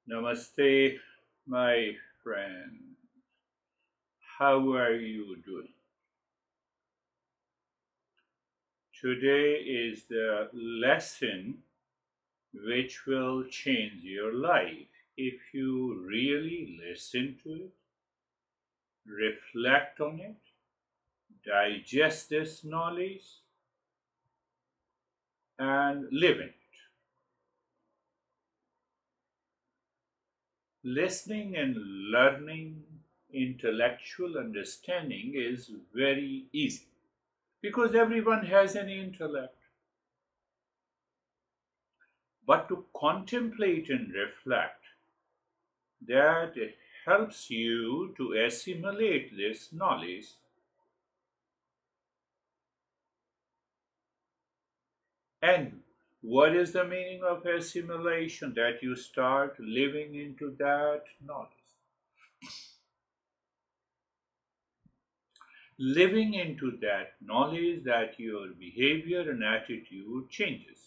Namaste, my friend. How are you doing? Today is the lesson which will change your life if you really listen to it, reflect on it, digest this knowledge, and live in it. Listening and learning intellectual understanding is very easy because everyone has an intellect. But to contemplate and reflect, that helps you to assimilate this knowledge. And what is the meaning of assimilation? That you start living into that knowledge. Living into that knowledge that your behavior and attitude changes.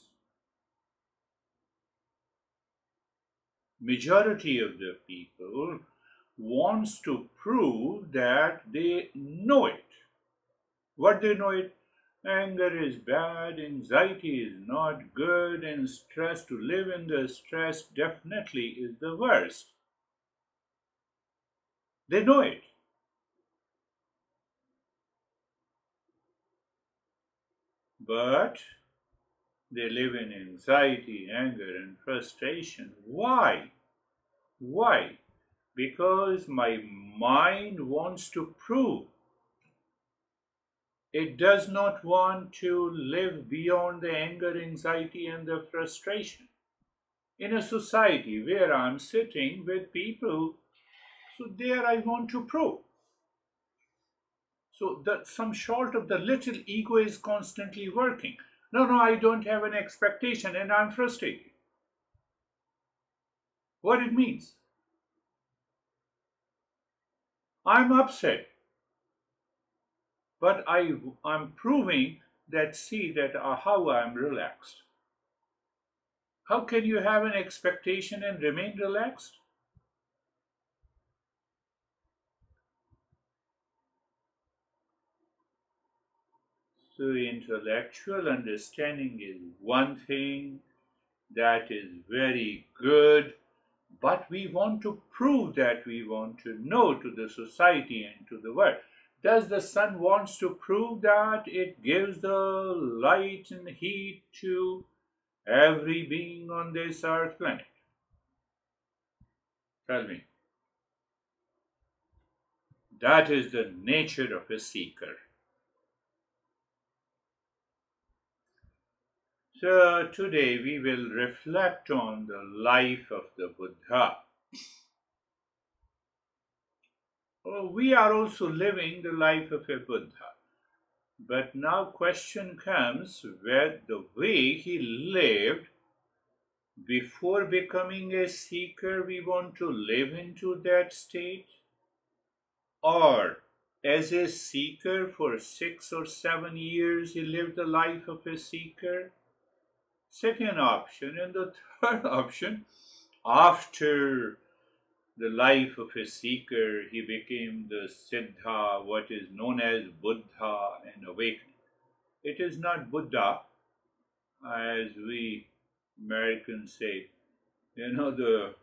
Majority of the people wants to prove that they know it. What they know it? Anger is bad, anxiety is not good, and stress, to live in the stress definitely is the worst. They know it. But they live in anxiety, anger, and frustration. Why? Why? Because my mind wants to prove. It does not want to live beyond the anger, anxiety, and the frustration. In a society where I'm sitting with people, so there I want to prove. So that some sort of the little ego is constantly working. No, I don't have an expectation and I'm frustrated. What it means? I'm upset, but I'm proving that see that how I'm relaxed. How can you have an expectation and remain relaxed? So intellectual understanding is one thing that is very good, but we want to prove that we want to know to the society and to the world. Does the sun wants to prove that it gives the light and heat to every being on this earth planet? Tell me. That is the nature of a seeker. So today we will reflect on the life of the Buddha. We are also living the life of a Buddha. But now question comes where the way he lived before becoming a seeker, we want to live into that state, or as a seeker for 6 or 7 years he lived the life of a seeker. Second option, and the third option, after the life of a seeker he became the Siddha, what is known as Buddha and awakening. It is not Buddha as we Americans say. The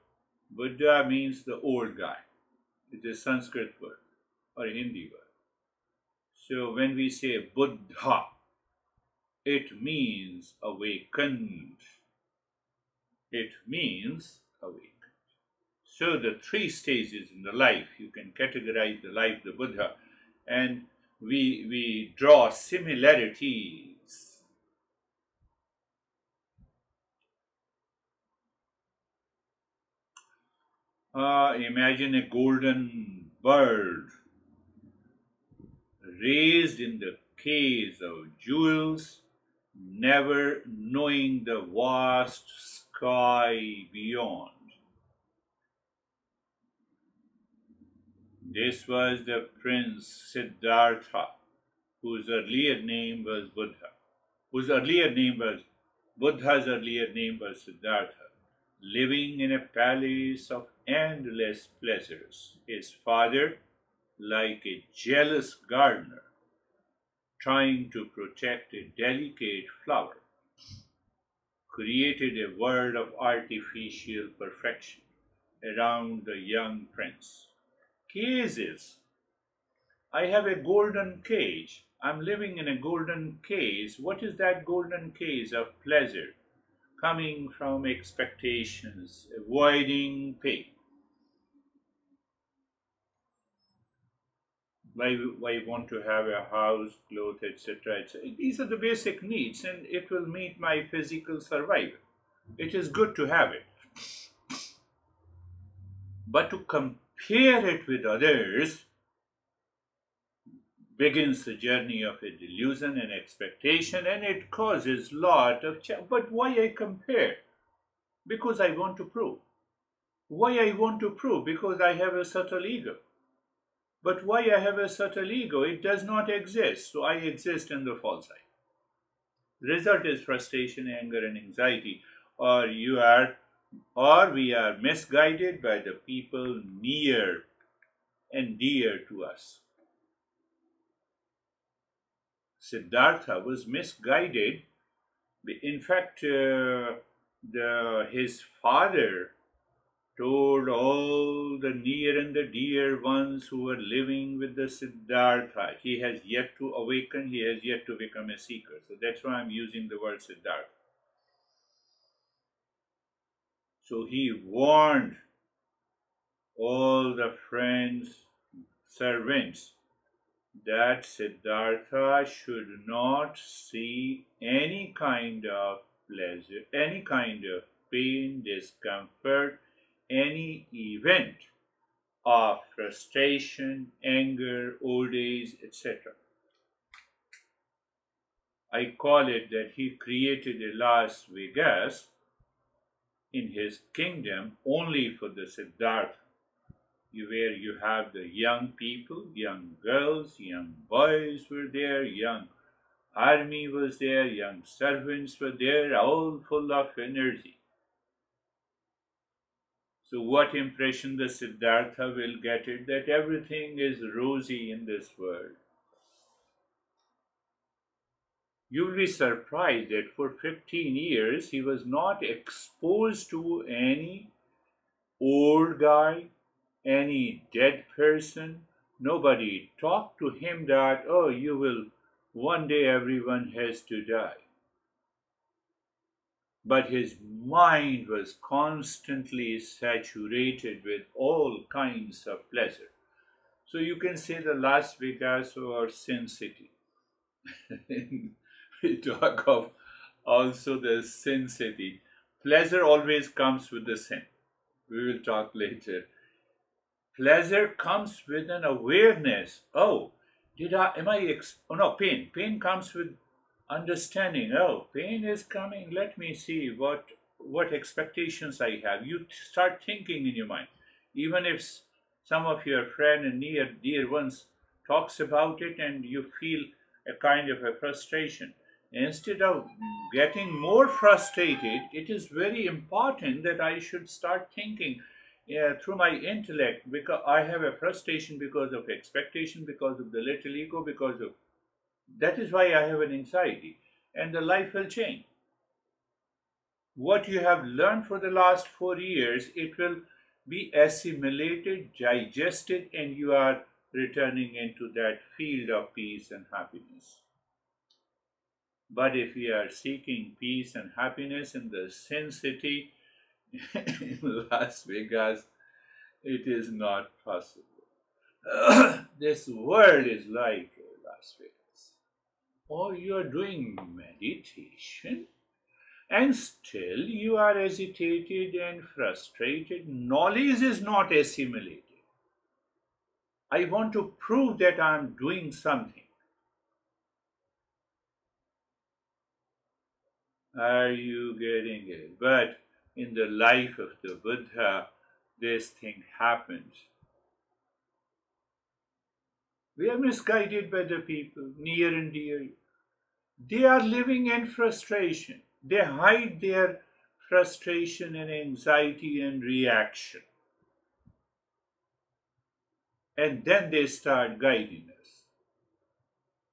Buddha means the old guy. It is a Sanskrit word or a Hindi word. So when we say Buddha, it means awakened. It means awakened. So the three stages in the life, you can categorize the life of the Buddha, and we draw similarities. Imagine a golden bird raised in the case of jewels, never knowing the vast sky beyond. This was the Prince Siddhartha, whose earlier name was Buddha, whose earlier name was Buddha's earlier name was Siddhartha. living in a palace of endless pleasures. His father, like a jealous gardener, trying to protect a delicate flower, created a world of artificial perfection around the young prince. Cages. I have a golden cage. I'm living in a golden cage. What is that golden cage of pleasure? Coming from expectations, avoiding pain. Why want to have a house, clothes, etc. etc. These are the basic needs, and it will meet my physical survival. It is good to have it. But to compare it with others begins the journey of a delusion and expectation, and it causes lot of but why I compare? Because I want to prove. Why I want to prove? Because I have a subtle ego. But why I have a subtle ego? It does not exist, so I exist in the false eye. Result is frustration, anger, and anxiety, or you are, or we are misguided by the people near and dear to us. Siddhartha was misguided. In fact, his father told all the near and the dear ones who were living with the Siddhartha, he has yet to awaken, he has yet to become a seeker. So that's why I'm using the word Siddhartha. So he warned all the friends, servants, that Siddhartha should not see any kind of pleasure, any kind of pain, discomfort, any event of frustration, anger, old age, etc. I call it that he created a Las Vegas in his kingdom only for the Siddhartha, where you have the young people, young girls, young boys were there, young army was there, young servants were there, all full of energy. So what impression the Siddhartha will get it that everything is rosy in this world. You will be surprised that for 15 years he was not exposed to any old guy, any dead person. Nobody talked to him that, oh, you will, one day everyone has to die. But his mind was constantly saturated with all kinds of pleasure. So you can say the Las Vegas or Sin City. We talk of also the Sin City. Pleasure always comes with the sin. We will talk later. Pleasure comes with an awareness. Oh, oh no, pain comes with understanding. Oh, pain is coming. Let me see what expectations I have. You start thinking in your mind. Even if some of your friend and near dear ones talks about it and you feel a kind of a frustration. Instead of getting more frustrated, it is very important that I should start thinking through my intellect, because I have a frustration because of expectation, because of the little ego, because of that is why I have an anxiety, and the life will change. What you have learned for the last 4 years, it will be assimilated, digested, and you are returning into that field of peace and happiness. But if we are seeking peace and happiness in the Sin City, in Las Vegas, it is not possible. This world is like Las Vegas. Or you are doing meditation and still you are agitated and frustrated. Knowledge is not assimilated. I want to prove that I am doing something. Are you getting it? But in the life of the Buddha, this thing happens. We are misguided by the people near and dear. They are living in frustration. They hide their frustration and anxiety and reaction. And then they start guiding us.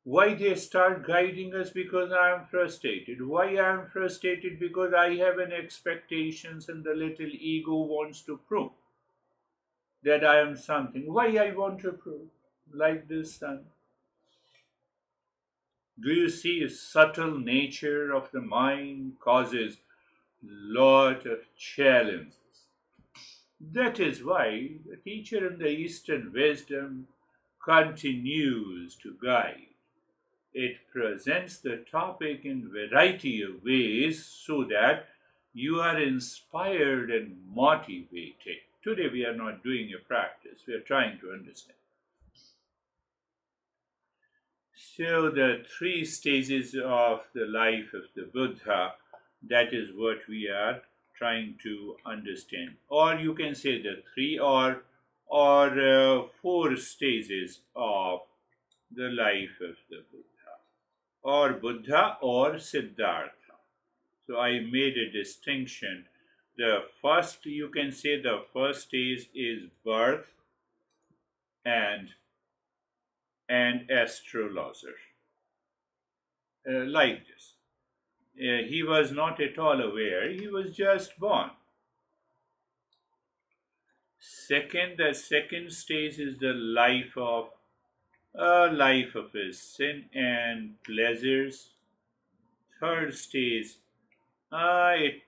Why they start guiding us? Because I am frustrated. Why I am frustrated? Because I have an expectations and the little ego wants to prove that I am something. Why I want to prove? Like this sun. Do you see a subtle nature of the mind causes lot of challenges? That is why the teacher in the Eastern wisdom continues to guide. It presents the topic in variety of ways so that you are inspired and motivated. Today we are not doing a practice, we are trying to understand. So the three stages of the life of the Buddha, that is what we are trying to understand. Or you can say the three or four stages of the life of the Buddha, or Buddha or Siddhartha. So I made a distinction. The first, you can say the first stage is birth and astrologer. Like this. He was not at all aware, he was just born. Second, the second stage is the life of a life of his sin and pleasures. Third stage, it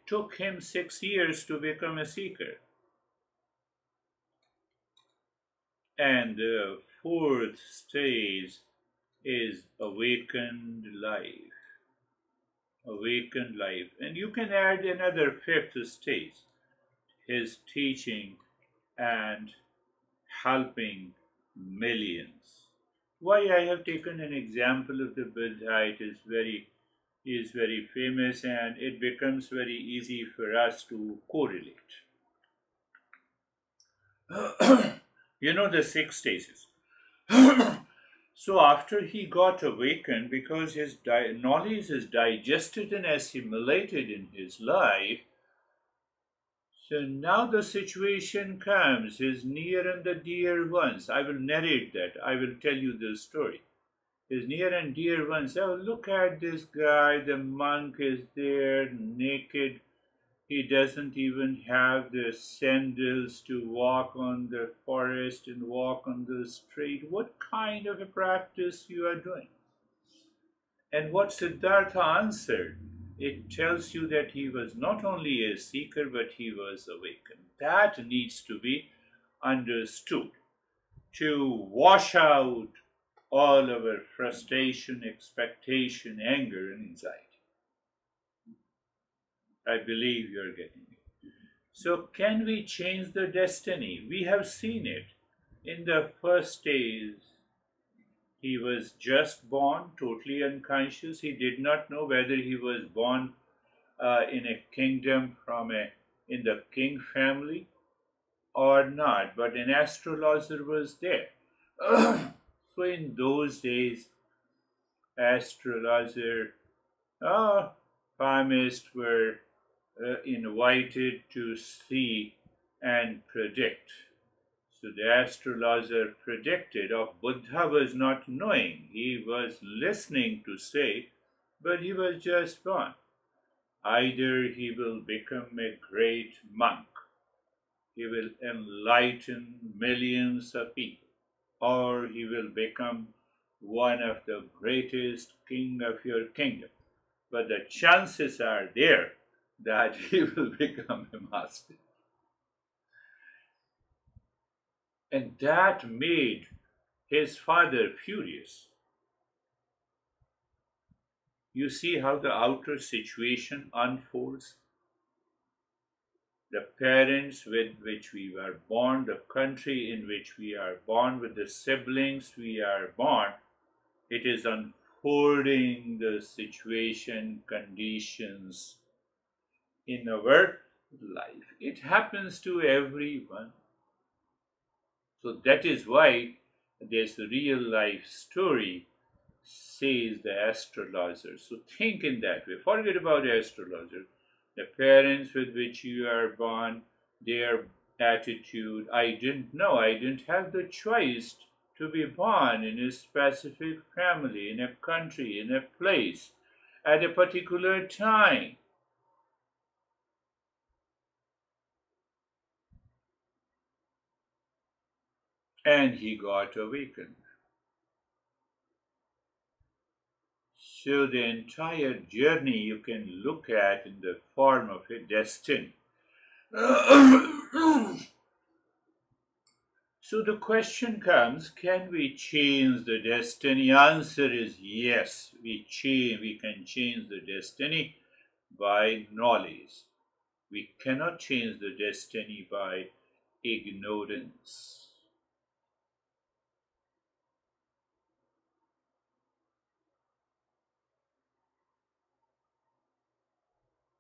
took him 6 years to become a seeker. And the fourth stage is awakened life. Awakened life. And you can add another fifth stage, his teaching and helping millions. Why I have taken an example of the Buddha, he is very famous and it becomes very easy for us to correlate. You know the six stages. So after he got awakened, because his knowledge is digested and assimilated in his life, so now the situation comes, his near and the dear ones. I will narrate that. I will tell you the story. His near and dear ones. Oh, look at this guy. The monk is there, naked. He doesn't even have the sandals to walk on the forest and walk on the street. What kind of a practice you are doing? And what Siddhartha answered, it tells you that he was not only a seeker, but he was awakened. That needs to be understood to wash out all our frustration, expectation, anger, and anxiety. I believe you are getting it. So, can we change the destiny? We have seen it. In the first days, he was just born, totally unconscious. He did not know whether he was born in a kingdom in the king family or not. But an astrologer was there. So in those days, astrologer, palmists were invited to see and predict. So the astrologer predicted of Buddha was not knowing. He was listening to say, but he was just born. Either he will become a great monk, he will enlighten millions of people, or he will become one of the greatest king of your kingdom. But the chances are there that he will become a master. And that made his father furious. You see how the outer situation unfolds? The parents with which we were born, the country in which we are born, with the siblings we are born, it is unfolding the situation, conditions in our life. It happens to everyone. So that is why this real life story says the astrologer. So think in that way. Forget about the astrologer. The parents with which you are born, their attitude. I didn't know. I didn't have the choice to be born in a specific family, in a country, in a place, at a particular time. And he got awakened. So the entire journey you can look at in the form of a destiny. So the question comes, can we change the destiny? Answer is yes, we can change the destiny by knowledge. We cannot change the destiny by ignorance.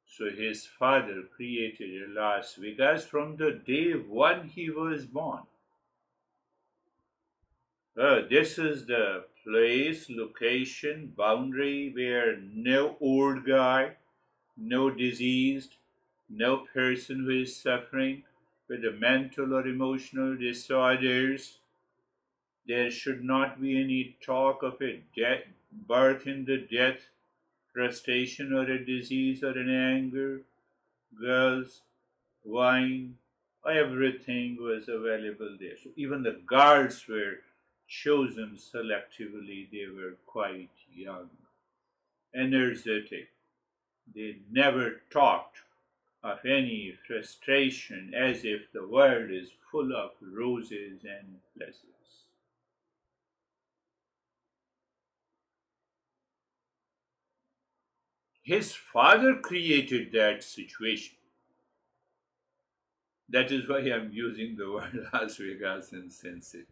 So his father created a Las Vegas from the day one he was born. This is the place, location, boundary where no old guy, no diseased, no person who is suffering with the mental or emotional disorders. There should not be any talk of a birth in the death, frustration or a disease or an anger. Girls, wine, everything was available there. So even the guards were chosen selectively. They were quite young, energetic. They never talked of any frustration as if the world is full of roses and pleasures. His father created that situation. That is why I'm using the word Las Vegas insensitive.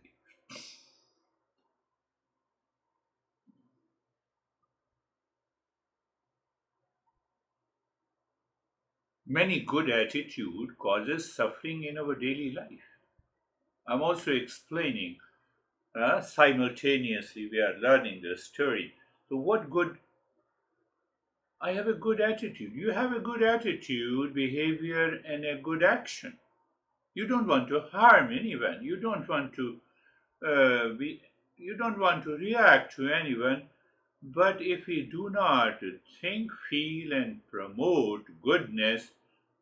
Many good attitude causes suffering in our daily life. I'm also explaining simultaneously we are learning the story. So what good? I have a good attitude. You have a good attitude, behavior, and a good action. You don't want to harm anyone. You don't want to be. You don't want to react to anyone. But if we do not think, feel, and promote goodness,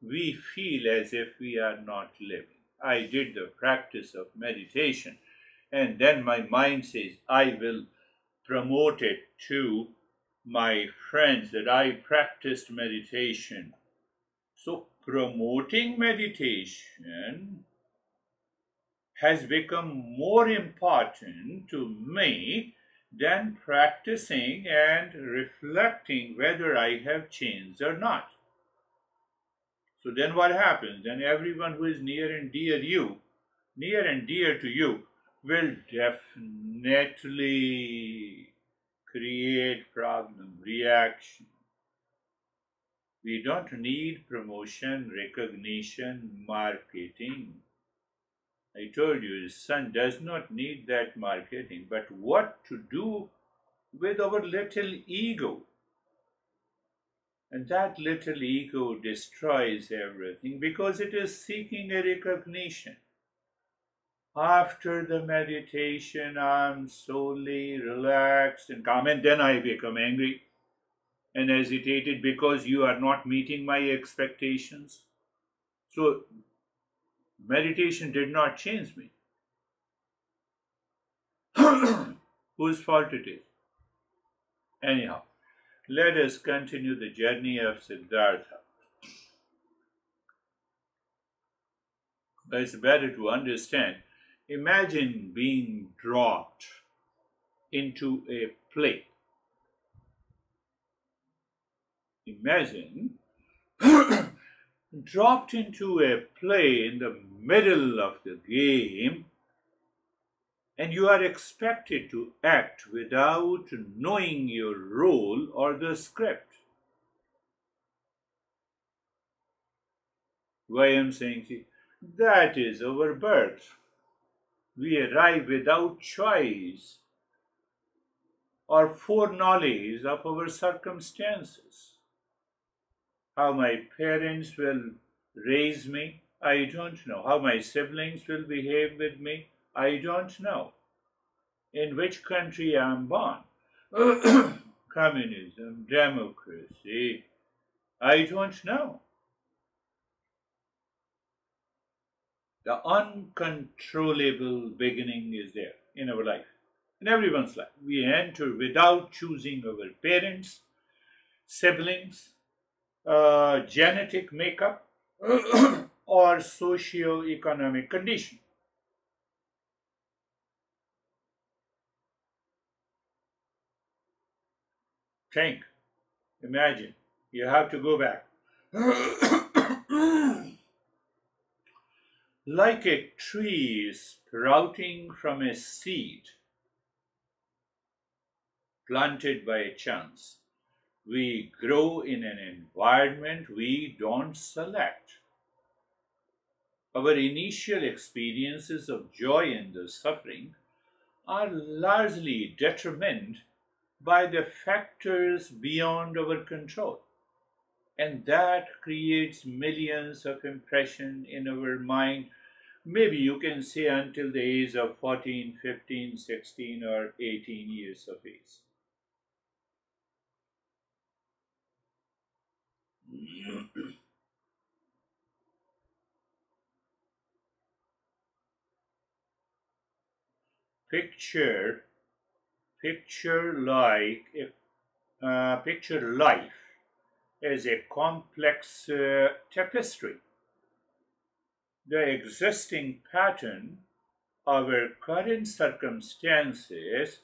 we feel as if we are not living. I did the practice of meditation, and then my mind says, I will promote it to my friends that I practiced meditation. So, promoting meditation has become more important to me than practicing and reflecting whether I have changed or not. So then what happens? Then everyone who is near and dear to you, will definitely create problem, reaction. We don't need promotion, recognition, marketing. I told you, his son does not need that marketing, but what to do with our little ego? And that little ego destroys everything because it is seeking a recognition. After the meditation, I'm solely relaxed and calm, and then I become angry and agitated because you are not meeting my expectations. So, meditation did not change me. Whose fault it is? Anyhow, let us continue the journey of Siddhartha. It's better to understand. Imagine being dropped into a play. Imagine dropped into a play in the middle of the game, and you are expected to act without knowing your role or the script. Why I'm saying, see, that is our birth. We arrive without choice. or foreknowledge of our circumstances. How my parents will raise me, I don't know. How my siblings will behave with me, I don't know. In which country I am born, communism, democracy, I don't know. The uncontrollable beginning is there in our life, in everyone's life. We enter without choosing our parents, siblings, genetic makeup, or socio-economic condition. Think, imagine, you have to go back. Like a tree sprouting from a seed planted by chance, we grow in an environment we don't select. Our initial experiences of joy and the suffering are largely determined by the factors beyond our control. And that creates millions of impressions in our mind. Maybe you can say until the age of 14, 15, 16, or 18 years of age. Picture, picture life as a complex tapestry. The existing pattern, our current circumstances,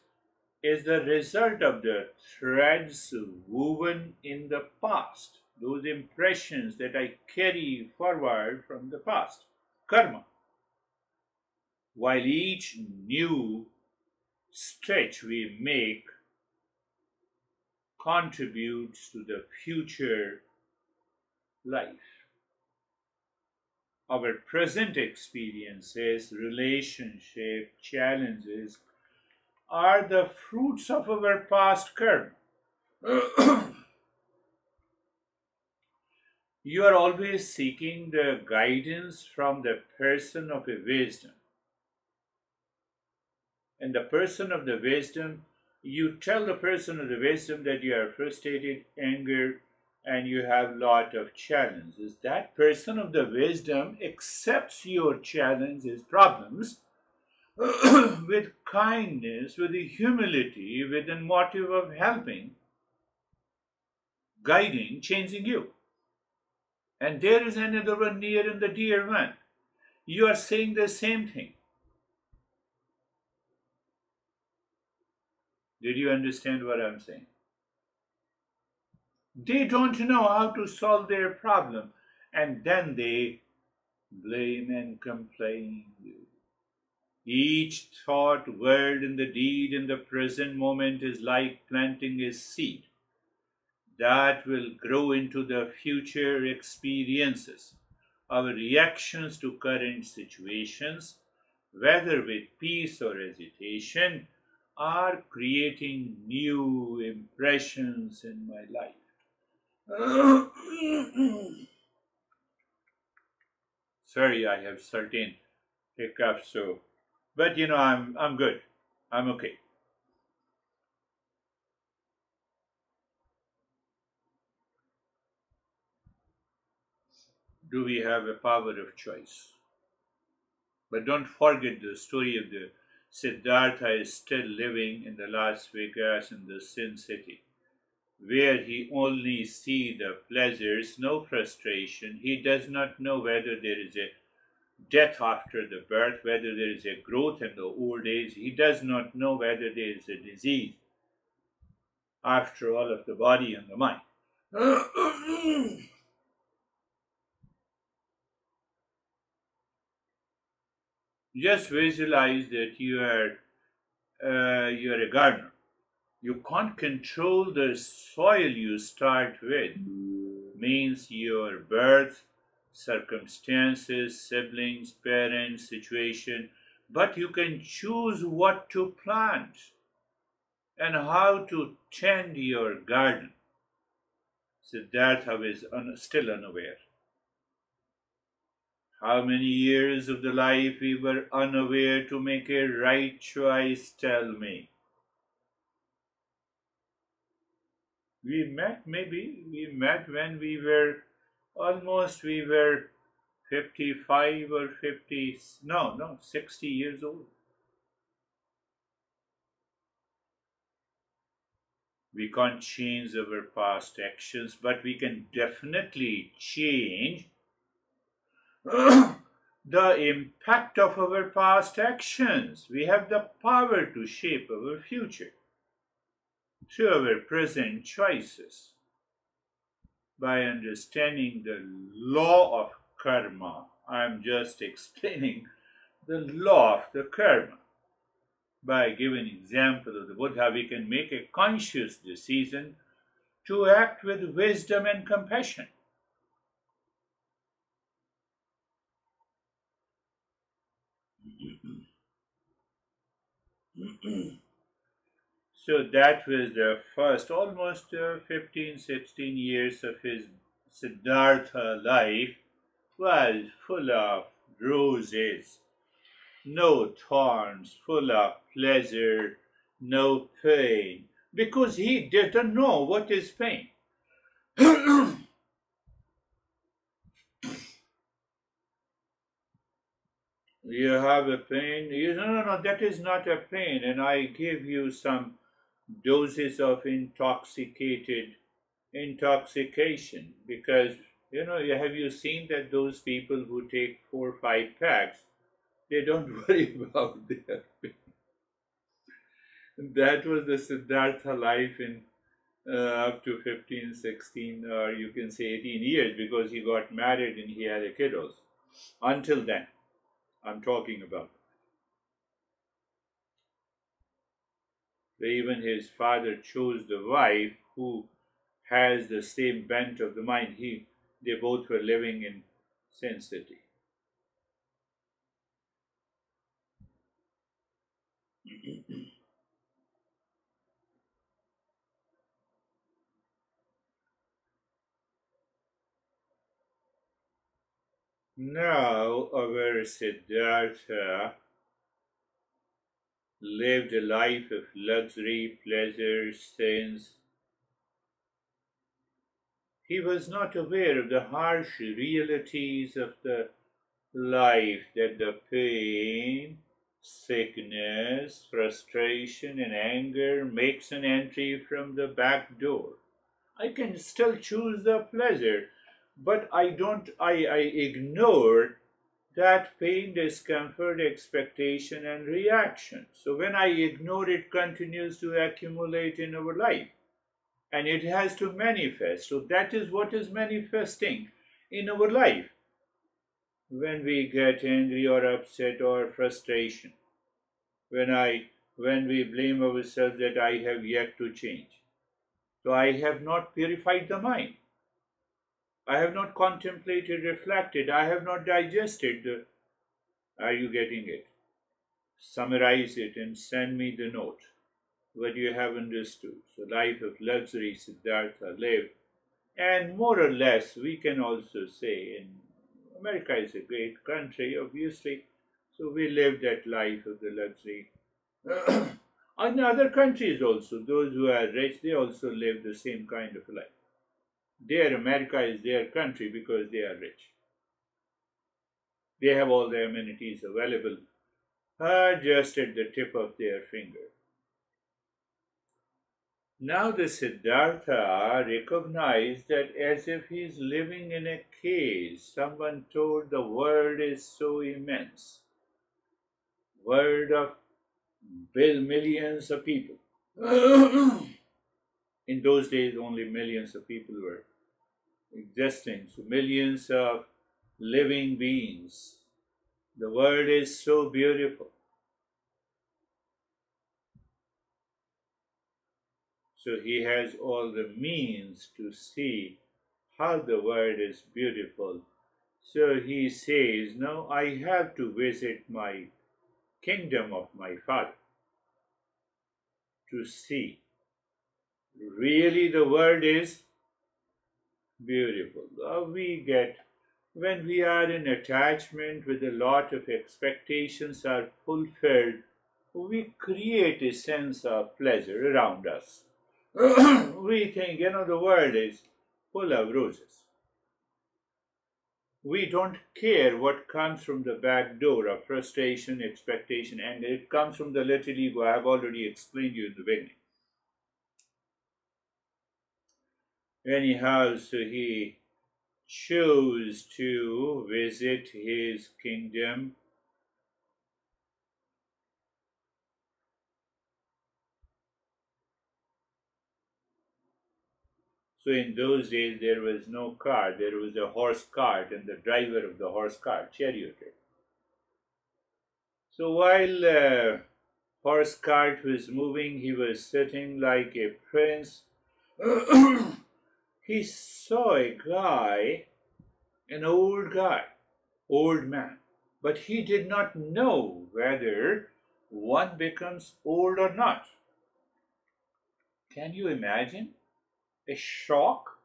is the result of the threads woven in the past, those impressions that I carry forward from the past, karma. While each new stretch we make contributes to the future life. Our present experiences, relationships, challenges are the fruits of our past karma. You are always seeking the guidance from the person of a wisdom. And the person of the wisdom, you tell the person of the wisdom that you are frustrated, angered, and you have lot of challenges. That person of the wisdom accepts your challenges, problems, with kindness, with the humility, with the motive of helping, guiding, changing you. And there is another one near and the dear one. You are saying the same thing. Did you understand what I'm saying? They don't know how to solve their problem, and then they blame and complain you. Each thought, word, and the deed in the present moment is like planting a seed that will grow into the future experiences. Our reactions to current situations, whether with peace or hesitation, are creating new impressions in my life. Sorry, I have certain hiccups, so but I'm good. I'm okay. Do we have a power of choice? But don't forget the story of the Siddhartha is still living in the Las Vegas in the Sin City, where he only see the pleasures, no frustration. He does not know whether there is a death after the birth, whether there is a growth in the old age. He does not know whether there is a disease after all of the body and the mind. Just visualize that you are a gardener. You can't control the soil you start with. Means your birth, circumstances, siblings, parents, situation, but you can choose what to plant. and how to tend your garden. Siddhartha was still unaware. How many years of the life we were unaware to make a right choice, tell me. We met when we were 55 or 50, no, 60 years old. We can't change our past actions, but we can definitely change the impact of our past actions. We have the power to shape our future through our present choices by understanding the law of karma. I'm just explaining the law of the karma. By giving example of the Buddha, we can make a conscious decision to act with wisdom and compassion. So that was the first almost 15, 16 years of his Siddhartha life was full of roses, no thorns, full of pleasure, no pain, because he didn't know what is pain. You have a pain, no, that is not a pain, and I give you some doses of intoxication because have you seen that those people who take 4 or 5 packs, they don't worry about their pain. That was the Siddhartha life in up to 15, 16, or you can say 18 years, because he got married and he had a kiddos. Until then, I'm talking about. Even his father chose the wife who has the same bent of the mind. They both were living in Sin City. Now our Siddhartha lived a life of luxury, pleasure, sins. He was not aware of the harsh realities of the life, that the pain, sickness, frustration, and anger makes an entry from the back door. I can still choose the pleasure, but I ignore that pain, discomfort, expectation, and reaction. So when I ignore it, continues to accumulate in our life, and it has to manifest. So that is what is manifesting in our life when we get angry or upset or frustration. When we blame ourselves that I have yet to change. So I have not purified the mind. I have not contemplated, reflected. I have not digested. Are you getting it? Summarize it and send me the note. What you have understood. So life of luxury Siddhartha lived. And more or less we can also say America is a great country, obviously. So we lived that life of the luxury. In other countries also, those who are rich, they also live the same kind of life. America is their country because they are rich. They have all the amenities available just at the tip of their finger. Now the Siddhartha recognized that as if he is living in a cage. Someone told the world is so immense. World of millions of people. In those days, only millions of people were existing. So millions of living beings. The world is so beautiful. So he has all the means to see how the world is beautiful. So he says, now I have to visit my kingdom of my father. to see. Really, the world is beautiful. We get when we are in attachment with a lot of expectations are fulfilled, we create a sense of pleasure around us. We think, the world is full of roses. We don't care what comes from the back door of frustration, expectation, and it comes from the little ego. I have already explained you in the beginning. Anyhow, so he chose to visit his kingdom. So in those days there was no car, there was a horse cart and the driver of the horse cart charioted. So while horse cart was moving, he was sitting like a prince. He saw a guy, an old guy, old man, but he did not know whether one becomes old or not. Can you imagine a shock?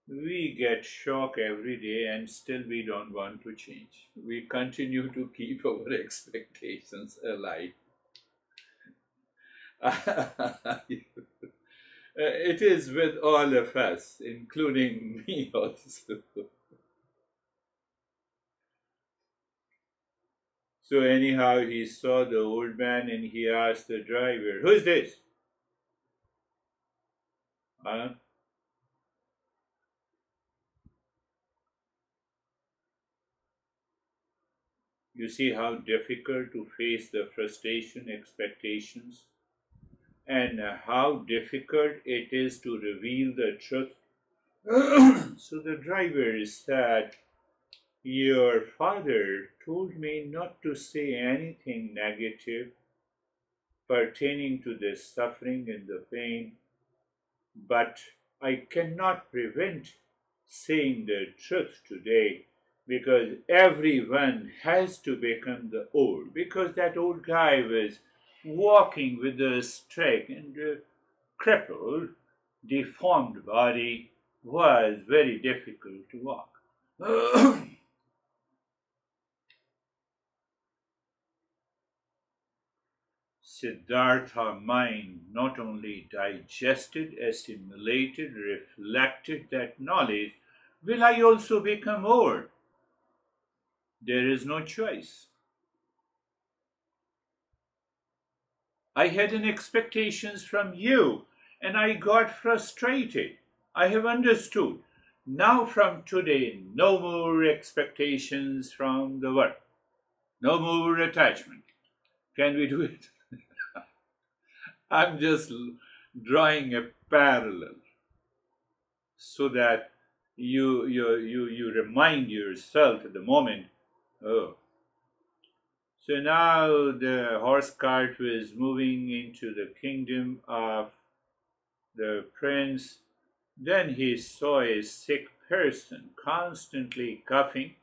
We get shock every day and still we don't want to change. We continue to keep our expectations alive. It is with all of us, including me also. So anyhow, he saw the old man and he asked the driver, "Who is this?" Huh? You see how difficult to face the frustration, expectations, and how difficult it is to reveal the truth. So the driver said, "Your father told me not to say anything negative pertaining to the suffering and the pain, but I cannot prevent saying the truth today because everyone has to become the old. Because that old guy was walking with a stick and a crippled, deformed body was very difficult to walk." Siddhartha mind not only digested, assimilated, reflected that knowledge, will I also become old? There is no choice. I had an expectations from you and I got frustrated. I have understood. Now from today, no more expectations from the world. No more attachment. Can we do it? I'm just drawing a parallel so that you remind yourself at the moment, oh. So now the horse cart was moving into the kingdom of the prince. Then he saw a sick person constantly coughing,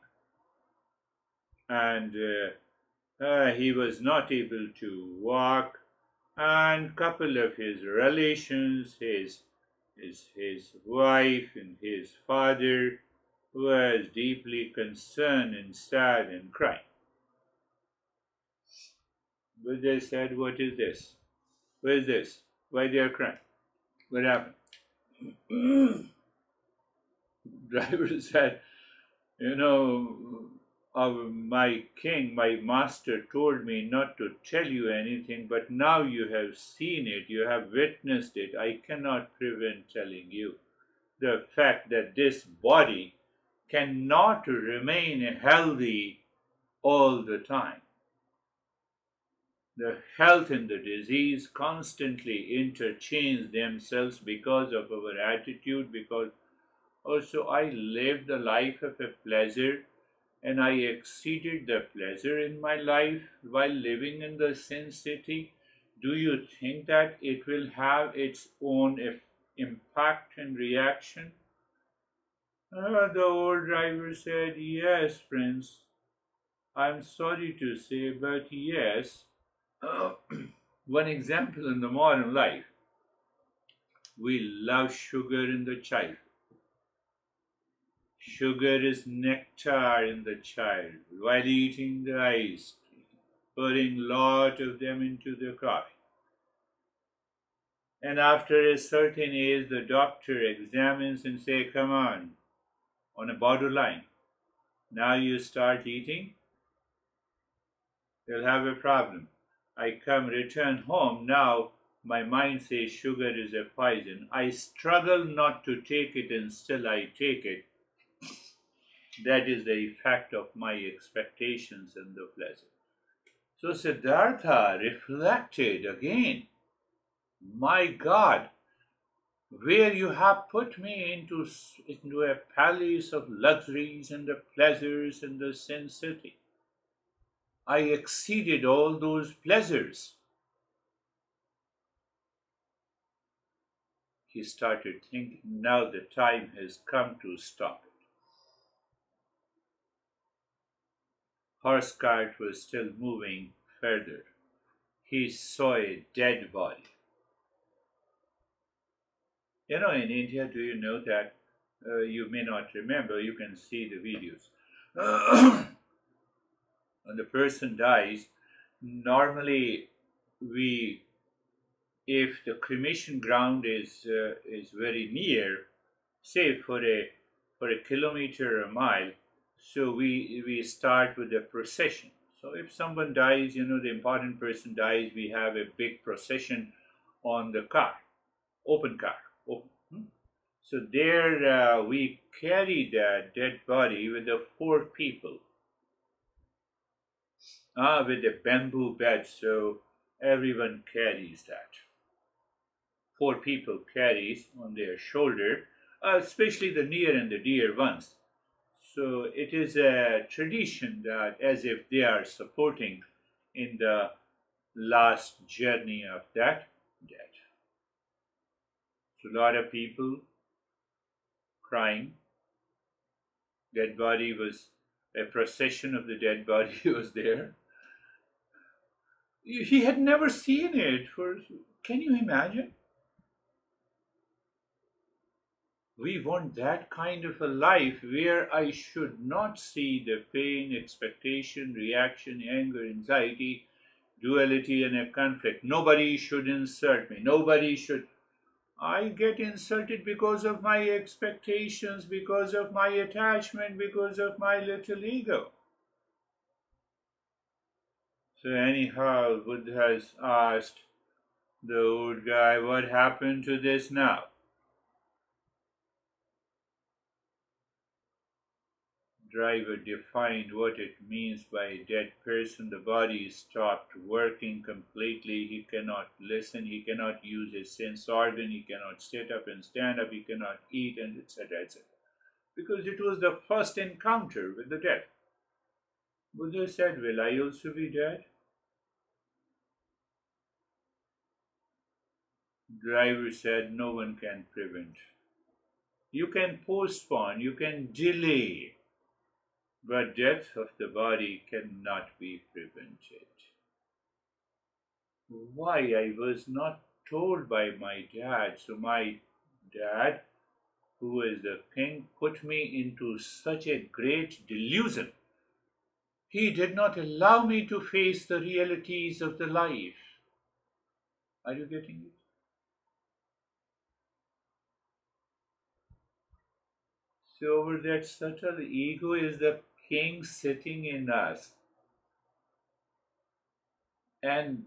and he was not able to walk. And couple of his relations, his wife and his father, was deeply concerned and sad and crying. But they said, "What is this? What is this? Why they are crying? What happened?" Driver said, my king, my master told me not to tell you anything, but now you have seen it, you have witnessed it. I cannot prevent telling you the fact that this body cannot remain healthy all the time. The health and the disease constantly interchange themselves because of our attitude, because also I lived the life of a pleasure and I exceeded the pleasure in my life while living in the sin city. Do you think that it will have its own impact and reaction? The old driver said, "Yes, Prince, I'm sorry to say, but yes, one example in the modern life, we love sugar in the child. Sugar is nectar in the child while eating the ice cream, putting lot of them into the coffee. And after a certain age, the doctor examines and say, come on a borderline. Now you start eating, you'll have a problem. I return home, now my mind says sugar is a poison. I struggle not to take it and still I take it. That is the effect of my expectations and the pleasure. So Siddhartha reflected again, my God, where you have put me into a palace of luxuries and the pleasures and the sensity. I exceeded all those pleasures. He started thinking, now the time has come to stop it. Horse cart was still moving further. He saw a dead body. You know, in India, do you know that you may not remember, you can see the videos. When the person dies, normally we, if the cremation ground is very near, say for a kilometer or a mile, so we start with a procession. So if someone dies, you know, the important person dies, we have a big procession on the car, open car, open. So there we carry the dead body with the four people, with a bamboo bed, so everyone carries that. Four people carries on their shoulder, especially the near and the dear ones. So it is a tradition that as if they are supporting in the last journey of that dead. So a lot of people crying. Dead body was a procession of the dead body was there. He had never seen it. Can you imagine? We want that kind of a life where I should not see the pain, expectation, reaction, anger, anxiety, duality, and a conflict. Nobody should insult me. Nobody should. I get insulted because of my expectations, because of my attachment, because of my little ego. So, anyhow, Buddha has asked the old guy, what happened to this now? Driver defined what it means by a dead person. The body stopped working completely. He cannot listen. He cannot use his sense organ. He cannot sit up and stand up. He cannot eat, and etc. etc. Because it was the first encounter with the death. Buddha said, will I also be dead? Driver said, no one can prevent. You can postpone, you can delay, but death of the body cannot be prevented. Why I was not told by my dad? So my dad, who is the king, put me into such a great delusion. He did not allow me to face the realities of the life. Are you getting it? So over that subtle ego is the king sitting in us. And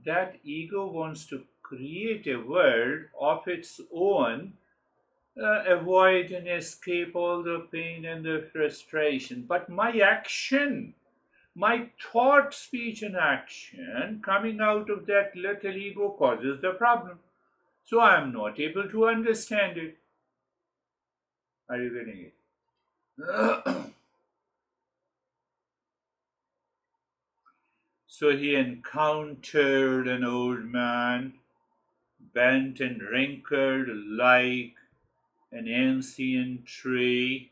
that ego wants to create a world of its own, avoid and escape all the pain and the frustration. But my action, my thought, speech, and action coming out of that little ego causes the problem. So I am not able to understand it. Are you getting it? So he encountered an old man, bent and wrinkled like an ancient tree.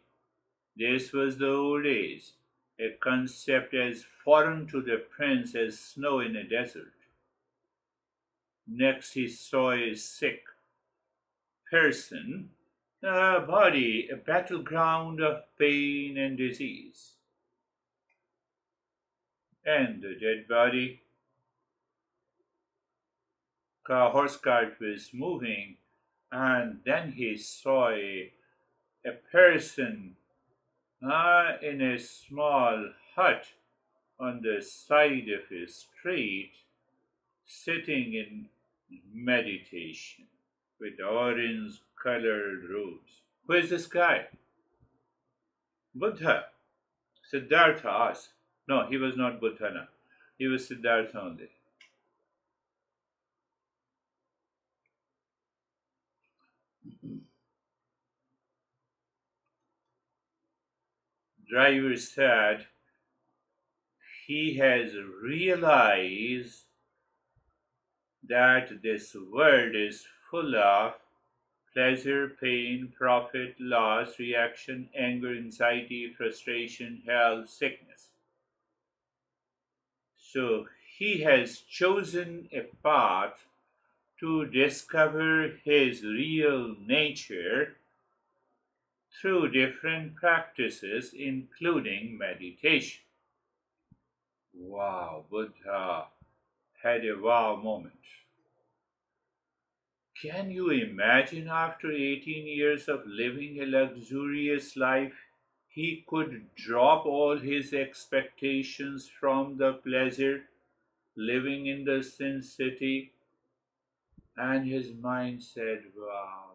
This was the old age. a concept as foreign to the prince as snow in a desert. Next, he saw a sick person, a body, a battleground of pain and disease. And the dead body, a horse cart was moving, and then he saw a person in a small hut on the side of a street, sitting in meditation with orange colored robes. Who is this guy? Buddha. Siddhartha asked. No, he was not Buddha. No. He was Siddhartha only. Driver said he has realized that this world is full of pleasure, pain, profit, loss, reaction, anger, anxiety, frustration, health, sickness. So he has chosen a path to discover his real nature through different practices, including meditation. Wow, Buddha had a wow moment. Can you imagine after 18 years of living a luxurious life, he could drop all his expectations from the pleasure living in the sin city? And his mind said, wow.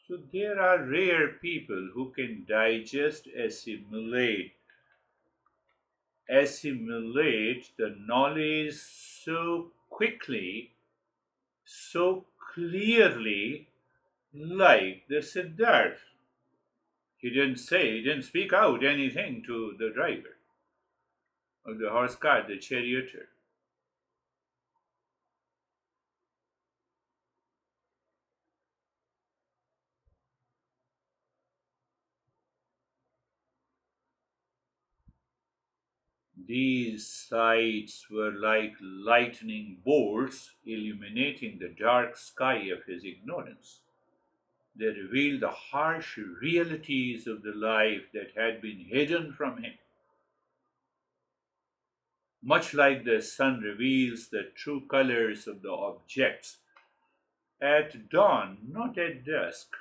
So there are rare people who can digest, assimilate the knowledge so quickly, so clearly, like the Siddhartha. He didn't speak out anything to the driver of the horse cart, the charioteer. These sights were like lightning bolts illuminating the dark sky of his ignorance. They revealed the harsh realities of the life that had been hidden from him, much like the sun reveals the true colors of the objects at dawn, not at dusk.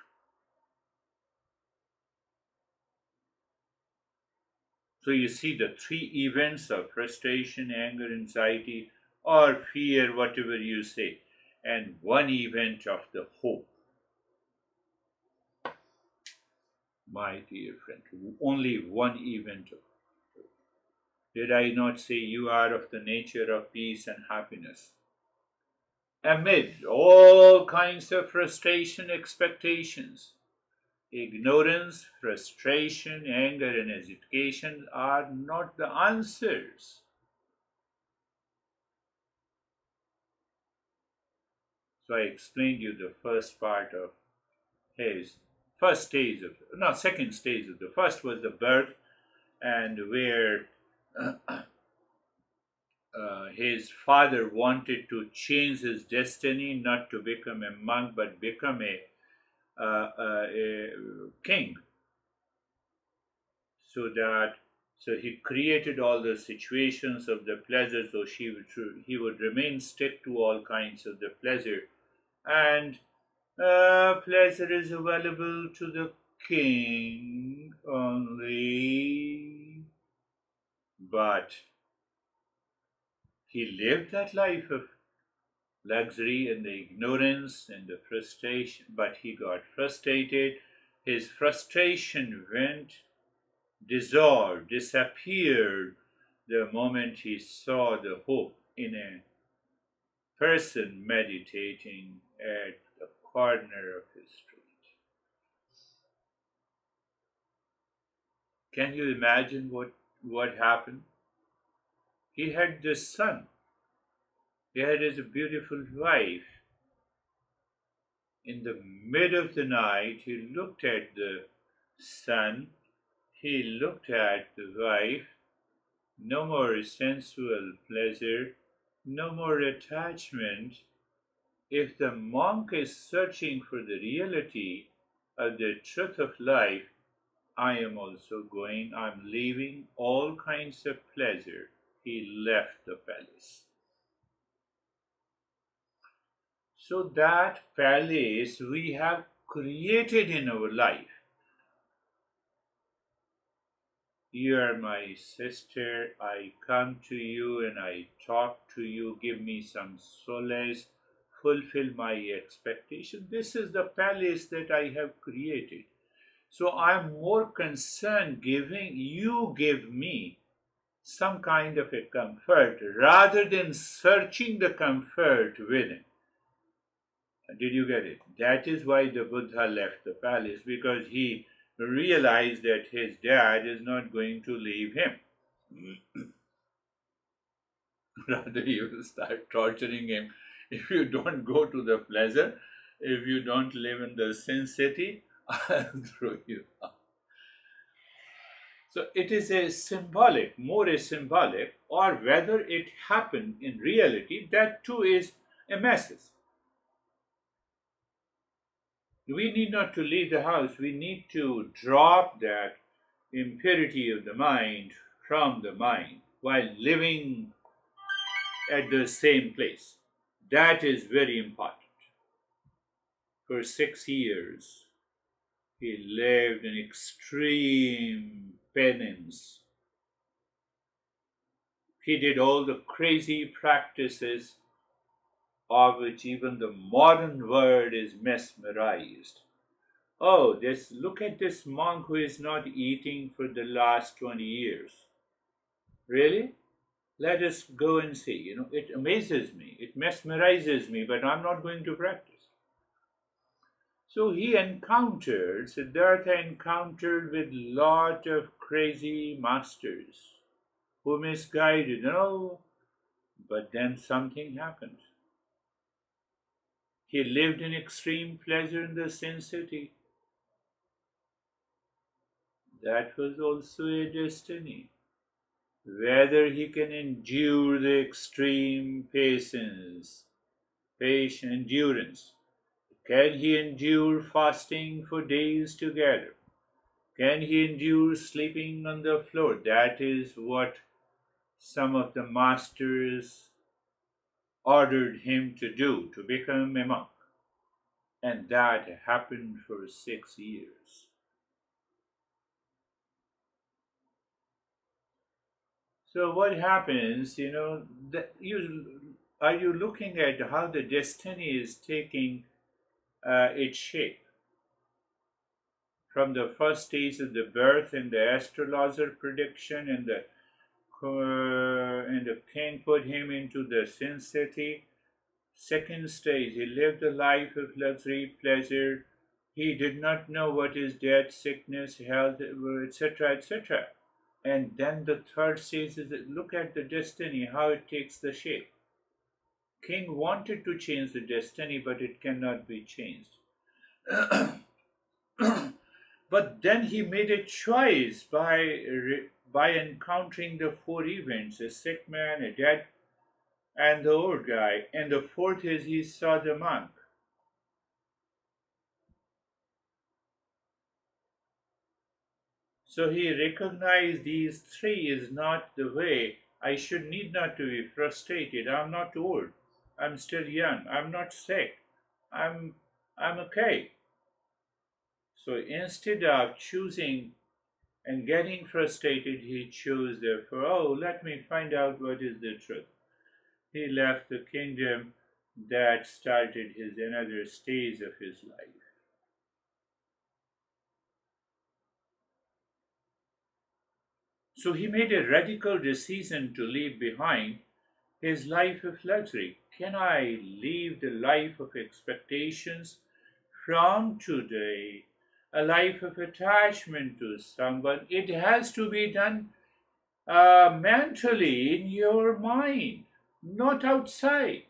So you see the three events of frustration, anger, anxiety, or fear, whatever you say, and one event of the hope. My dear friend, only one event of hope. Did I not say you are of the nature of peace and happiness? Amid all kinds of frustration, expectations, ignorance, frustration, anger, and agitation are not the answers. So I explained you the first part of his first stage of no second stage of the first was the birth, and where his father wanted to change his destiny, not to become a monk but become a king, so that so he created all the situations of the pleasure, so he would remain stick to all kinds of the pleasure, and pleasure is available to the king only. But he lived that life of luxury and the ignorance and the frustration, but he got frustrated. His frustration went, dissolved, disappeared the moment he saw the hope in a person meditating at the corner of his street. Can you imagine what happened? He had this son, he had his beautiful wife, In the mid of the night, he looked at the sun, he looked at the wife. No more sensual pleasure, no more attachment. If the monk is searching for the reality of the truth of life, I am also going, I'm leaving all kinds of pleasure. He left the palace. So that palace we have created in our life. You are my sister, I come to you and I talk to you, give me some solace, fulfill my expectation. This is the palace that I have created. So I'm more concerned giving you give me some kind of a comfort rather than searching the comfort within. Did you get it? That is why the Buddha left the palace, because he realized that his dad is not going to leave him. Rather, he will start torturing him. If you don't go to the pleasure, if you don't live in the sin city, I'll throw you out. So it is a symbolic, more a symbolic, or whether it happened in reality, that too is a message. We need not to leave the house, we need to drop that impurity of the mind from the mind while living at the same place. That is very important. For 6 years, he lived in extreme penance. He did all the crazy practices of which even the modern world is mesmerized. Oh, this look at this monk who is not eating for the last 20 years. Really? Let us go and see. It amazes me, it mesmerizes me, but I'm not going to practice. So he encountered, Siddhartha encountered with lot of crazy masters who misguided. No, but then something happened. He lived in extreme pleasure in the sin city. That was also a destiny. Whether he can endure the extreme endurance. Can he endure fasting for days together? Can he endure sleeping on the floor? That is what some of the masters ordered him to do, to become a monk. And that happened for 6 years. So what happens, are you looking at how the destiny is taking its shape? From the first stage of the birth and the astrologer prediction and the king put him into the sin city. Second stage, he lived a life of luxury, pleasure. He did not know what is death, sickness, health, etc., etc. And then the third stage is that look at the destiny, how it takes the shape. King wanted to change the destiny, but it cannot be changed. But then he made a choice by encountering the four events: a sick man, a dead, and the old guy. And the fourth is he saw the monk. So he recognized these three is not the way. I should need not to be frustrated. I'm not old. I'm still young. I'm not sick. I'm I'm okay. So instead of choosing and getting frustrated, he chose therefore, oh, let me find out what is the truth. He left the kingdom. That started his another stage of his life. So he made a radical decision to leave behind his life of luxury. Can I leave the life of expectations from today? A life of attachment to someone. It has to be done mentally in your mind, not outside.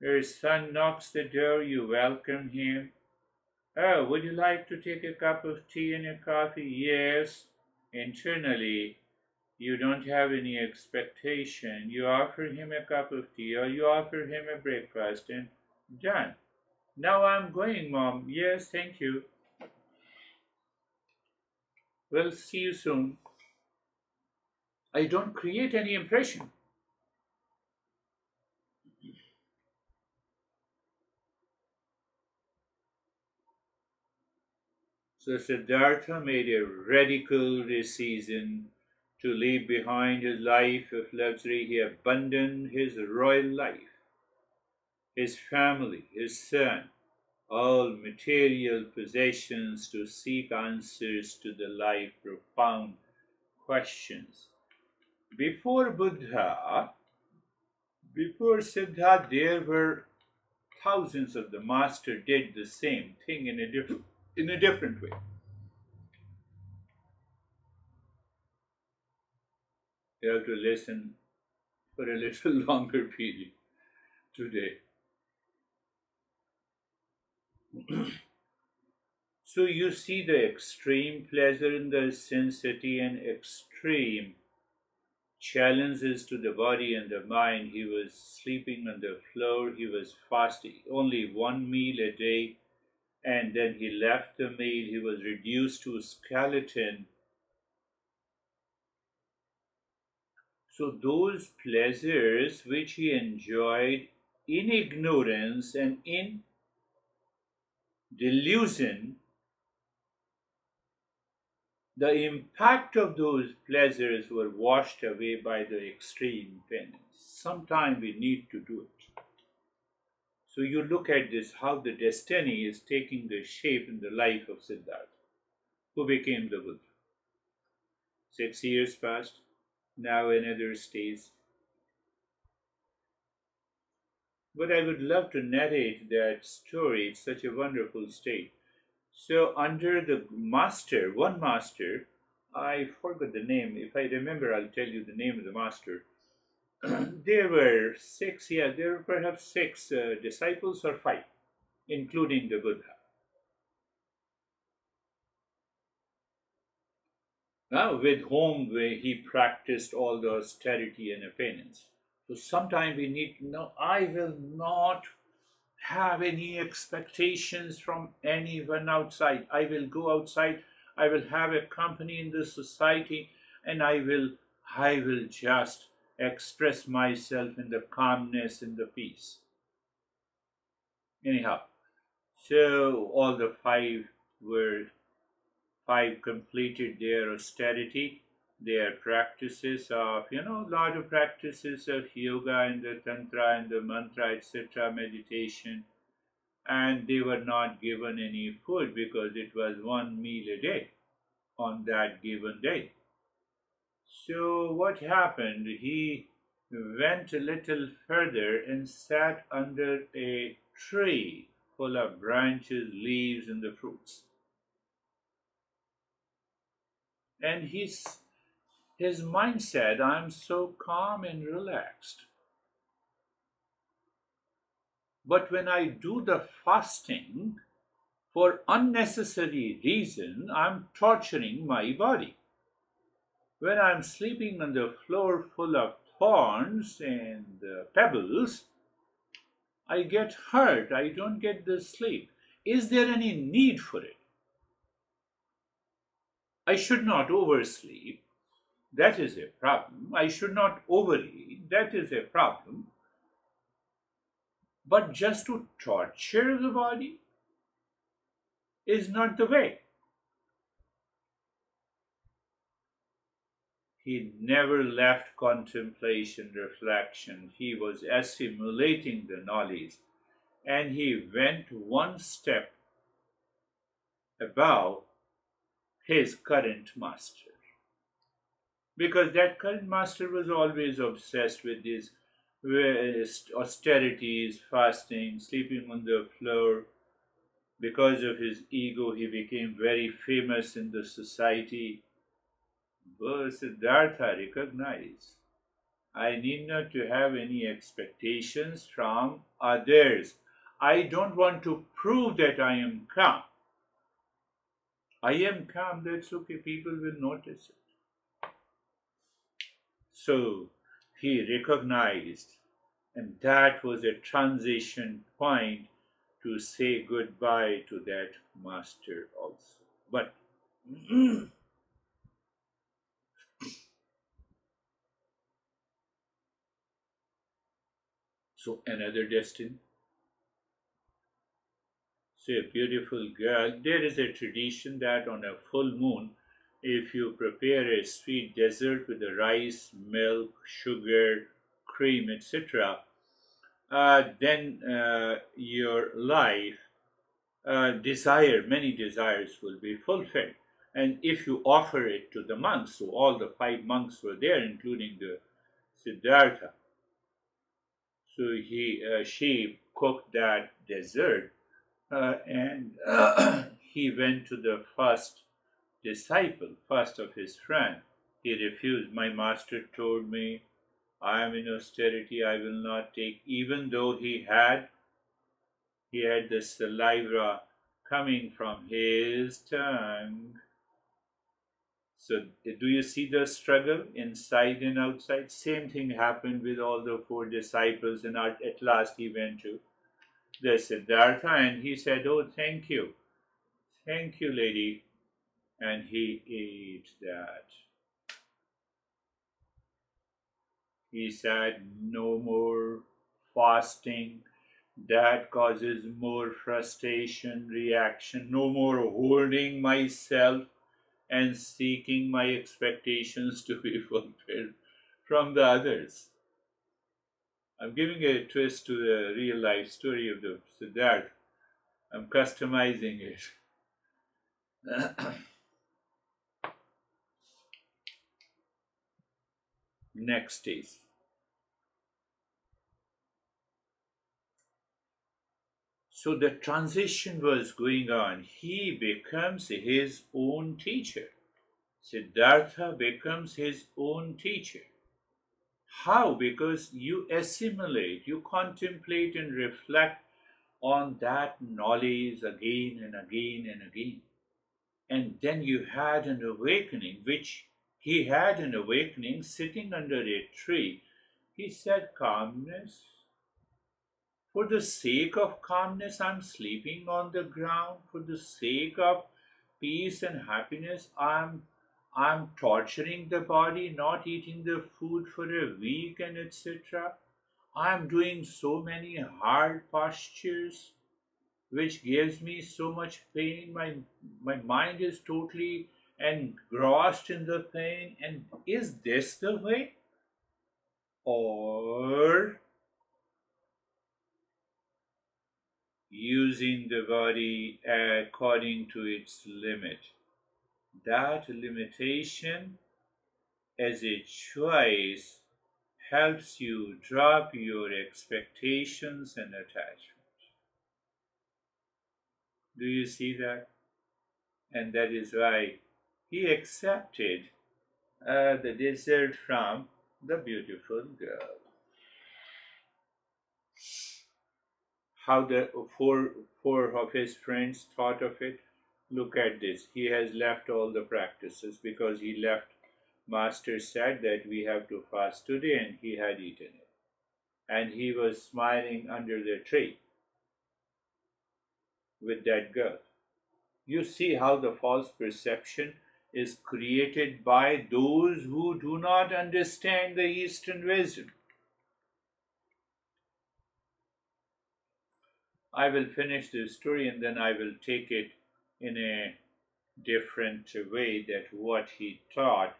Your son knocks the door, you welcome him. Oh, would you like to take a cup of tea and a coffee? Yes. Internally, you don't have any expectation. You offer him a cup of tea or you offer him a breakfast and done. Now I'm going, Mom. Yes, thank you. Well, see you soon. I don't create any impression. So Siddhartha made a radical decision to leave behind his life of luxury. He abandoned his royal life, his family, his son, all material possessions to seek answers to the life profound questions. Before Buddha, before Siddhartha, there were thousands of the master did the same thing in a different way. You have to listen for a little longer period today. So you see the extreme pleasure in the sensity and extreme challenges to the body and the mind. He was sleeping on the floor, he was fasting only one meal a day, and then he left the meal, he was reduced to a skeleton. So those pleasures which he enjoyed in ignorance and in delusion, the impact of those pleasures were washed away by the extreme penance. Sometime we need to do it. So you look at this, how the destiny is taking the shape in the life of Siddhartha, who became the Buddha. 6 years passed, now another stage. But I would love to narrate that story. It's such a wonderful state. So under the master, one master, I forgot the name. If I remember, I'll tell you the name of the master. There were six, yeah, there were perhaps six disciples or five, including the Buddha. Now, with whom he practiced all the austerity and penance. So sometimes we need to know, I will not have any expectations from anyone outside. I will go outside, I will have a company in the society, and I will just express myself in the calmness and the peace. Anyhow, so all the five completed their austerity, their practices of, a lot of practices of yoga and the tantra and the mantra, etc., meditation, and they were not given any food because it was one meal a day on that given day. So what happened? He went a little further and sat under a tree full of branches, leaves, and the fruits. And his mind said, I'm so calm and relaxed. But when I do the fasting, for unnecessary reason, I'm torturing my body. When I'm sleeping on the floor full of thorns and pebbles, I get hurt. I don't get the sleep. Is there any need for it? I should not oversleep. That is a problem. I should not overeat. That is a problem. But just to torture the body is not the way. He never left contemplation, reflection. He was assimilating the knowledge, and he went one step above his current master. Because that current master was always obsessed with these austerities, fasting, sleeping on the floor. Because of his ego, he became very famous in the society. But Siddhartha recognized I need not to have any expectations from others. I don't want to prove that I am calm. I am calm, that's okay, people will notice it. So he recognized, and that was a transition point to say goodbye to that master also. But so another destiny. So a beautiful girl. There is a tradition that on a full moon, if you prepare a sweet dessert with the rice, milk, sugar, cream, etc., then your life many desires will be fulfilled. And if you offer it to the monks, so all the five monks were there, including the Siddhartha. So she cooked that dessert, and he went to the first disciple, first of his friend. He refused. My master told me, I am in austerity, I will not take, even though he had the saliva coming from his tongue. So, do you see the struggle inside and outside? Same thing happened with all the four disciples, and at last he went to the Siddhartha and he said, oh, thank you, lady. And he ate that. He said, no more fasting. That causes more frustration, reaction. No more holding myself and seeking my expectations to be fulfilled from the others. I'm giving a twist to the real life story of the Siddhartha. I'm customizing it. Next is. So the transition was going on. He becomes his own teacher. Siddhartha becomes his own teacher. How? Because you assimilate, you contemplate and reflect on that knowledge again and again and again. And then you had an awakening, which he had an awakening sitting under a tree. He said, calmness. For the sake of calmness, I'm sleeping on the ground. For the sake of peace and happiness, I'm torturing the body, not eating the food for a week and etc. I'm doing so many hard postures which gives me so much pain. My mind is totally engrossed in the pain. And is this the way? Or using the body according to its limit? That limitation as a choice helps you drop your expectations and attachment. Do you see that? And that is why he accepted the dessert from the beautiful girl. How the four of his friends thought of it. Look at this. He has left all the practices because he left. Master said that we have to fast today, and he had eaten it. And he was smiling under the tree with that girl. You see how the false perception is created by those who do not understand the Eastern wisdom. I will finish this story and then I will take it in a different way that what he taught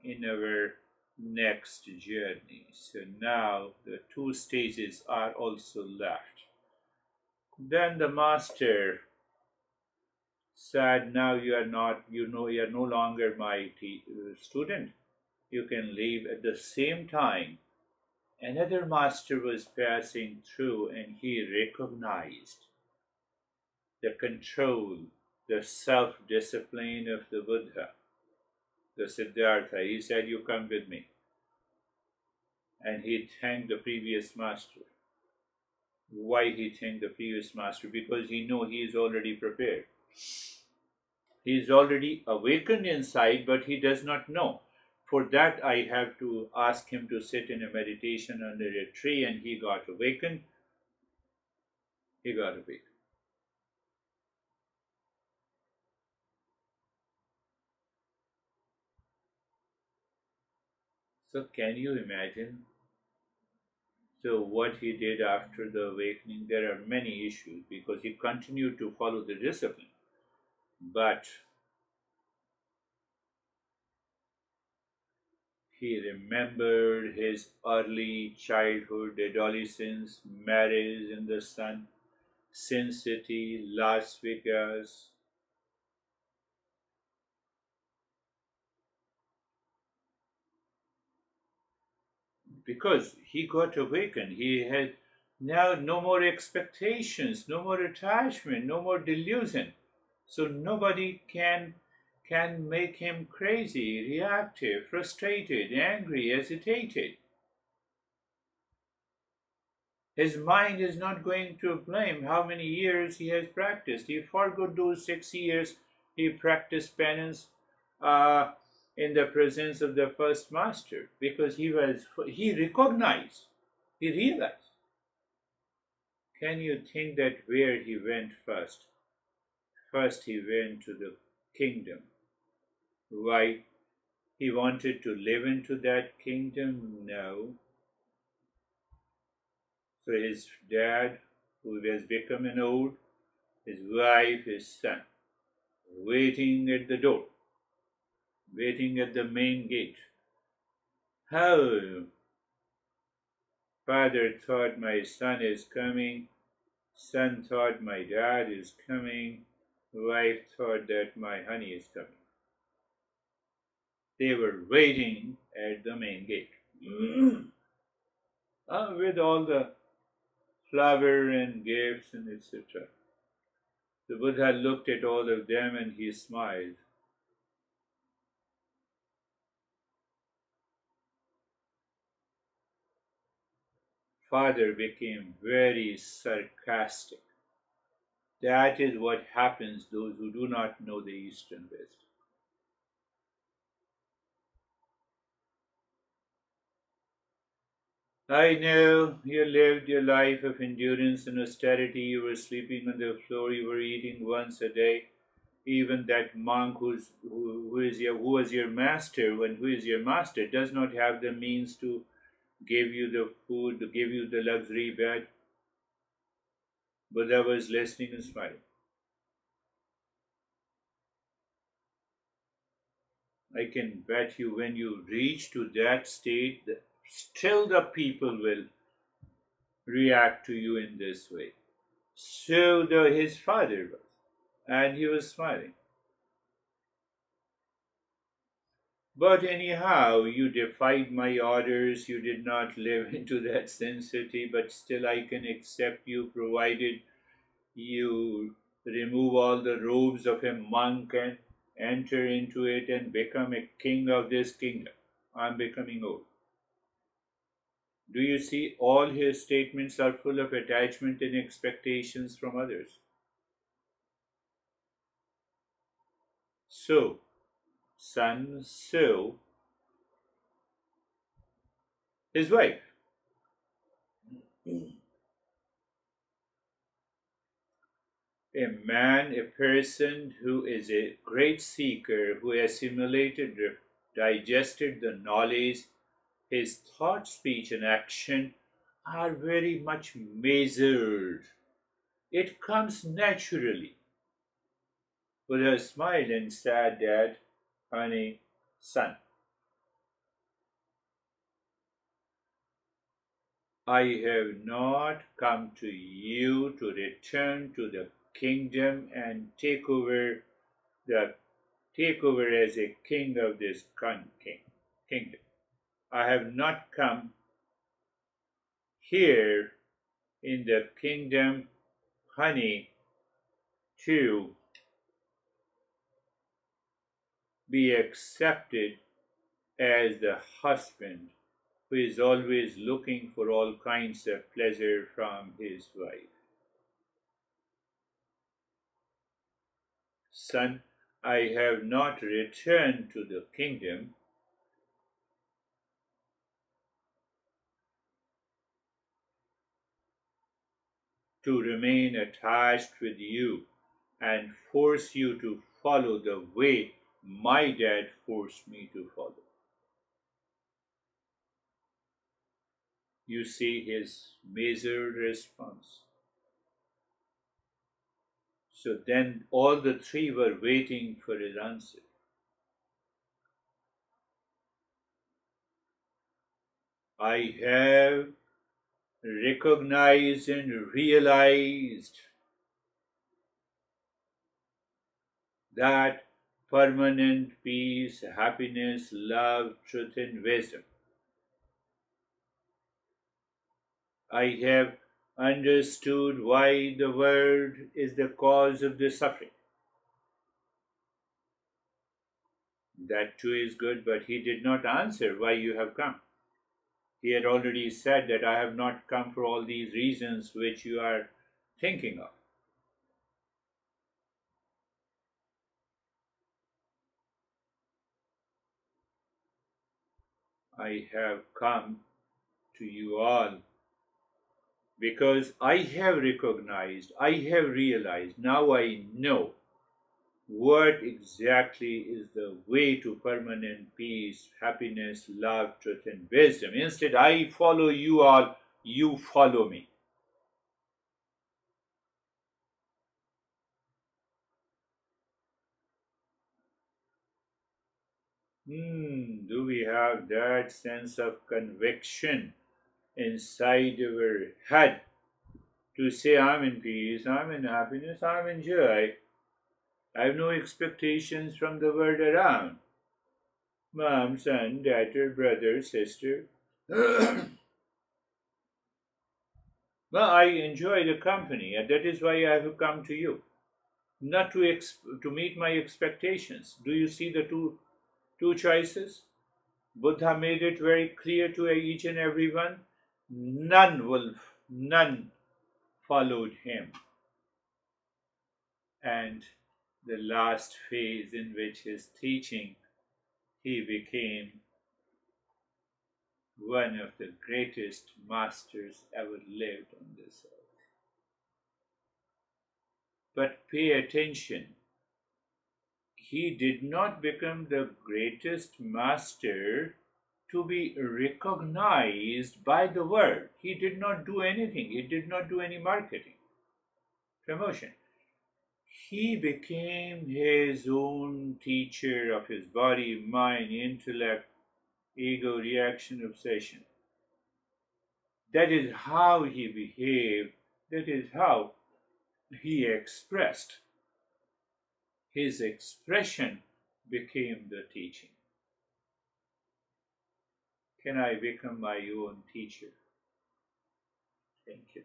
in our next journey. So now the two stages are also left. Then the master said, now you are not, you are no longer my student. You can leave. At the same time, another master was passing through and he recognized the control, the self discipline of the Buddha, the Siddhartha. He said, you come with me. and he thanked the previous master. Why he thanked the previous master? Because he know he is already prepared. He is already awakened inside, but he does not know. For that, I have to ask him to sit in a meditation under a tree, and he got awakened. He got awakened. So, can you imagine? So, what he did after the awakening? There are many issues because he continued to follow the discipline. But he remembered his early childhood, adolescence, marriage in the sun, Sin City, Las Vegas, because he got awakened. He had now no more expectations, no more attachment, no more delusion. So nobody can make him crazy, reactive, frustrated, angry, agitated. His mind is not going to blame how many years he has practiced. He forgot those 6 years he practiced penance uh, in the presence of the first master because he recognized, he realized. Can you think that where he went first? First he went to the kingdom. Why? He wanted to live into that kingdom? No. So his dad, who has become an old, his wife, his son, waiting at the door, waiting at the main gate. How? Father thought my son is coming, son thought my dad is coming, wife thought that my honey is coming. They were waiting at the main gate with all the flower and gifts and etc. The Buddha looked at all of them and he smiled. Father became very sarcastic. That is what happens those who do not know the Eastern wisdom. I know you lived your life of endurance and austerity. You were sleeping on the floor. You were eating once a day. Even that monk who was your master, when who is your master, does not have the means to give you the food, to give you the luxury bed. Buddha was listening and smiling. I can bet you when you reach to that state, still the people will react to you in this way. So his father was, and he was smiling. But anyhow, you defied my orders, you did not live into that sin city, but still I can accept you provided you remove all the robes of a monk and enter into it and become a king of this kingdom. I'm becoming old. Do you see all his statements are full of attachment and expectations from others? So, son, so, his wife. A man, a person who is a great seeker, who assimilated, digested the knowledge, his thought, speech, and action are very much measured. It comes naturally. Buddha smiled and said that, honey, son, I have not come to you to return to the kingdom and the take over as a king of this kingdom. I have not come here in the kingdom, honey, to be accepted as the husband who is always looking for all kinds of pleasure from his wife. Son, I have not returned to the kingdom to remain attached with you and force you to follow the way my dad forced me to follow. You see his measured response. So then all the three were waiting for his answer. I have recognized and realized that permanent peace, happiness, love, truth, and wisdom. I have understood why the world is the cause of the suffering. That too is good, but he did not answer why you have come. He had already said that I have not come for all these reasons which you are thinking of. I have come to you all because I have recognized, I have realized, now I know what exactly is the way to permanent peace, happiness, love, truth, and wisdom. Instead, I follow you all, you follow me. Do we have that sense of conviction inside our head to say, I'm in peace, I'm in happiness, I'm in joy? I have no expectations from the world around. Mom, son, daughter, brother, sister. Well, I enjoy the company, and that is why I have come to you, not to meet my expectations. Do you see the two choices? Buddha made it very clear to each and every one. None followed him. And the last phase in which his teaching, he became one of the greatest masters ever lived on this earth. But pay attention, he did not become the greatest master to be recognized by the world. He did not do anything, he did not do any marketing, promotion. He became his own teacher of his body, mind, intellect, ego, reaction, obsession. That is how he behaved, that is how he expressed. His expression became the teaching. Can I become my own teacher? Thank you.